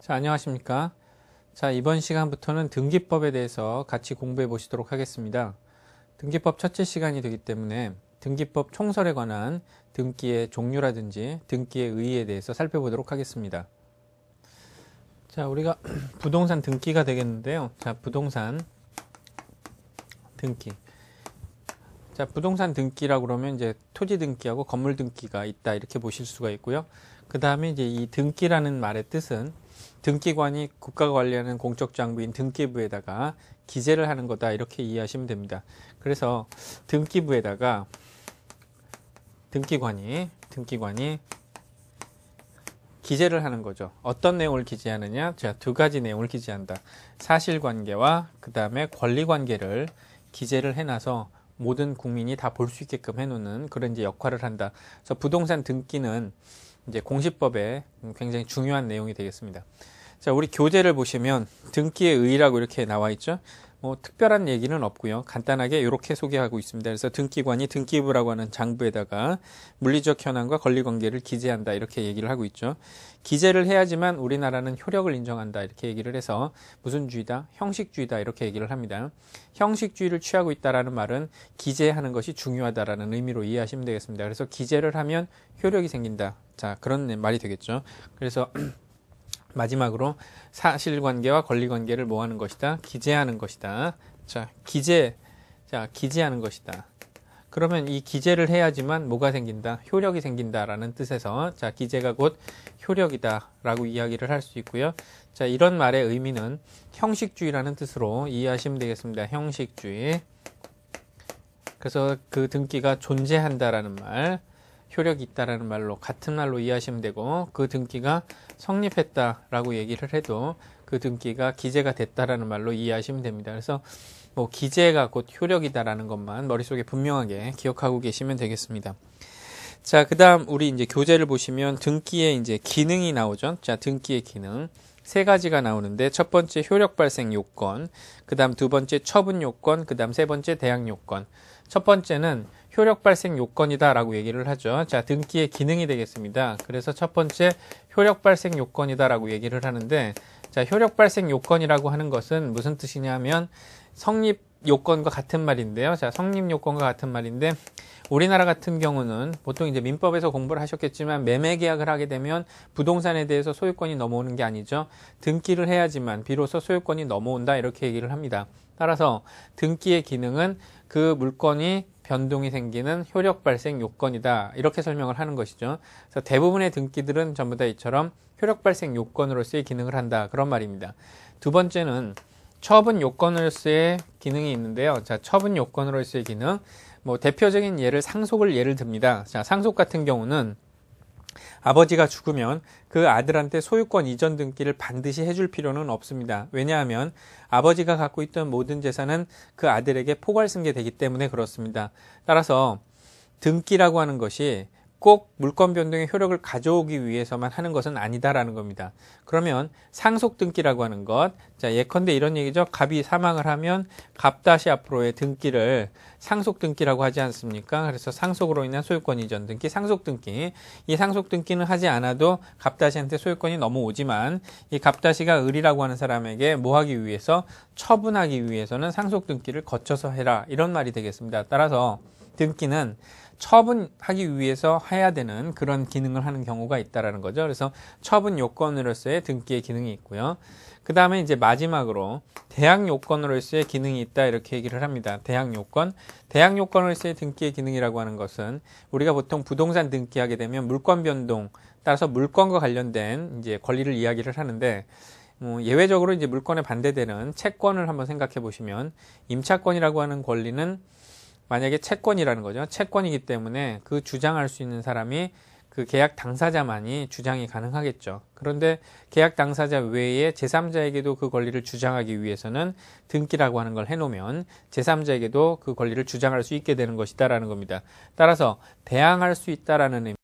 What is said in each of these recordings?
자, 안녕하십니까. 자, 이번 시간부터는 등기법에 대해서 같이 공부해 보시도록 하겠습니다. 등기법 첫째 시간이 되기 때문에 등기법 총설에 관한 등기의 종류라든지 등기의 의의에 대해서 살펴보도록 하겠습니다. 자, 우리가 부동산 등기가 되겠는데요. 자, 부동산 등기. 자, 부동산 등기라고 그러면 이제 토지 등기하고 건물 등기가 있다 이렇게 보실 수가 있고요. 그 다음에 이제 이 등기라는 말의 뜻은 등기관이 국가가 관리하는 공적 장부인 등기부에다가 기재를 하는 거다 이렇게 이해하시면 됩니다. 그래서 등기부에다가 등기관이 기재를 하는 거죠. 어떤 내용을 기재하느냐? 자, 두 가지 내용을 기재한다. 사실관계와 그 다음에 권리관계를 기재를 해놔서 모든 국민이 다 볼 수 있게끔 해놓는 그런 이제 역할을 한다. 그래서 부동산 등기는 이제 공시법에 굉장히 중요한 내용이 되겠습니다. 자, 우리 교재를 보시면 등기의 의의라고 이렇게 나와 있죠. 뭐 특별한 얘기는 없고요. 간단하게 이렇게 소개하고 있습니다. 그래서 등기관이 등기부라고 하는 장부에다가 물리적 현황과 권리관계를 기재한다 이렇게 얘기를 하고 있죠. 기재를 해야지만 우리나라는 효력을 인정한다 이렇게 얘기를 해서 무슨 주의다? 형식주의다 이렇게 얘기를 합니다. 형식주의를 취하고 있다라는 말은 기재하는 것이 중요하다라는 의미로 이해하시면 되겠습니다. 그래서 기재를 하면 효력이 생긴다. 자, 그런 말이 되겠죠. 그래서 마지막으로 사실관계와 권리관계를 뭐 하는 것이다? 기재하는 것이다. 자, 기재하는 것이다. 그러면 이 기재를 해야지만 뭐가 생긴다? 효력이 생긴다라는 뜻에서 자, 기재가 곧 효력이다라고 이야기를 할 수 있고요. 자, 이런 말의 의미는 형식주의라는 뜻으로 이해하시면 되겠습니다. 형식주의. 그래서 그 등기가 존재한다라는 말, 효력이 있다라는 말로 같은 말로 이해하시면 되고 그 등기가 성립했다라고 얘기를 해도 그 등기가 기재가 됐다라는 말로 이해하시면 됩니다. 그래서 뭐 기재가 곧 효력이다라는 것만 머릿속에 분명하게 기억하고 계시면 되겠습니다. 자, 그다음 우리 이제 교재를 보시면 등기의 이제 기능이 나오죠. 자, 등기의 기능 세 가지가 나오는데 첫 번째 효력 발생 요건, 그다음 두 번째 처분 요건, 그다음 세 번째 대항 요건. 첫 번째는 효력 발생 요건이다라고 얘기를 하죠. 자, 등기의 기능이 되겠습니다. 그래서 첫 번째 효력 발생 요건이다라고 얘기를 하는데 자, 효력 발생 요건이라고 하는 것은 무슨 뜻이냐면 성립 요건과 같은 말인데요. 자, 성립 요건과 같은 말인데 우리나라 같은 경우는 보통 이제 민법에서 공부를 하셨겠지만 매매 계약을 하게 되면 부동산에 대해서 소유권이 넘어오는 게 아니죠. 등기를 해야지만 비로소 소유권이 넘어온다 이렇게 얘기를 합니다. 따라서 등기의 기능은 그 물건이 변동이 생기는 효력 발생 요건이다 이렇게 설명을 하는 것이죠. 그래서 대부분의 등기들은 전부 다 이처럼 효력 발생 요건으로서의 기능을 한다 그런 말입니다. 두 번째는 처분 요건으로서의 기능이 있는데요. 자, 처분 요건으로서의 기능 뭐 대표적인 예를 상속을 예를 듭니다. 자, 상속 같은 경우는 아버지가 죽으면 그 아들한테 소유권 이전 등기를 반드시 해줄 필요는 없습니다. 왜냐하면 아버지가 갖고 있던 모든 재산은 그 아들에게 포괄승계되기 때문에 그렇습니다. 따라서 등기라고 하는 것이 꼭 물권 변동의 효력을 가져오기 위해서만 하는 것은 아니다라는 겁니다. 그러면 상속 등기라고 하는 것, 자, 예컨대 이런 얘기죠. 갑이 사망을 하면 갑 다시 앞으로의 등기를 상속 등기라고 하지 않습니까? 그래서 상속으로 인한 소유권 이전 등기, 상속 등기. 이 상속 등기는 하지 않아도 갑 다시한테 소유권이 넘어오지만 이 갑 다시가 을이라고 하는 사람에게 뭐 하기 위해서 처분하기 위해서는 상속 등기를 거쳐서 해라 이런 말이 되겠습니다. 따라서 등기는 처분하기 위해서 해야 되는 그런 기능을 하는 경우가 있다라는 거죠. 그래서 처분 요건으로서의 등기의 기능이 있고요. 그 다음에 이제 마지막으로 대항 요건으로서의 기능이 있다 이렇게 얘기를 합니다. 대항 요건. 대항 요건으로서의 등기의 기능이라고 하는 것은 우리가 보통 부동산 등기하게 되면 물권 변동, 따라서 물권과 관련된 이제 권리를 이야기를 하는데 예외적으로 이제 물권에 반대되는 채권을 한번 생각해 보시면 임차권이라고 하는 권리는 만약에 채권이라는 거죠. 채권이기 때문에 그 주장할 수 있는 사람이 그 계약 당사자만이 주장이 가능하겠죠. 그런데 계약 당사자 외에 제3자에게도 그 권리를 주장하기 위해서는 등기라고 하는 걸 해놓으면 제3자에게도 그 권리를 주장할 수 있게 되는 것이다라는 겁니다. 따라서 대항할 수 있다라는 의미.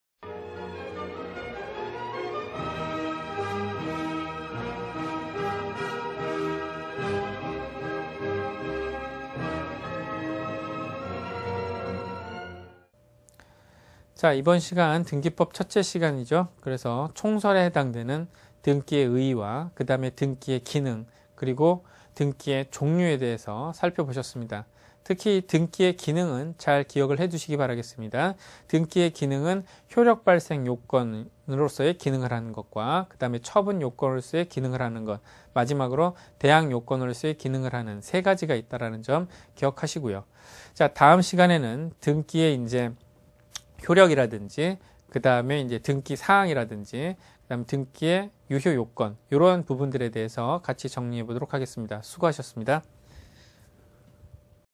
자, 이번 시간 등기법 첫째 시간이죠. 그래서 총설에 해당되는 등기의 의의와 그 다음에 등기의 기능 그리고 등기의 종류에 대해서 살펴보셨습니다. 특히 등기의 기능은 잘 기억을 해 두시기 바라겠습니다. 등기의 기능은 효력 발생 요건으로서의 기능을 하는 것과 그 다음에 처분 요건으로서의 기능을 하는 것, 마지막으로 대항 요건으로서의 기능을 하는 세 가지가 있다는 점 기억하시고요. 자, 다음 시간에는 등기의 이제 효력이라든지 그 다음에 이제 등기 사항이라든지 그 다음에 등기의 유효 요건 이런 부분들에 대해서 같이 정리해 보도록 하겠습니다. 수고하셨습니다.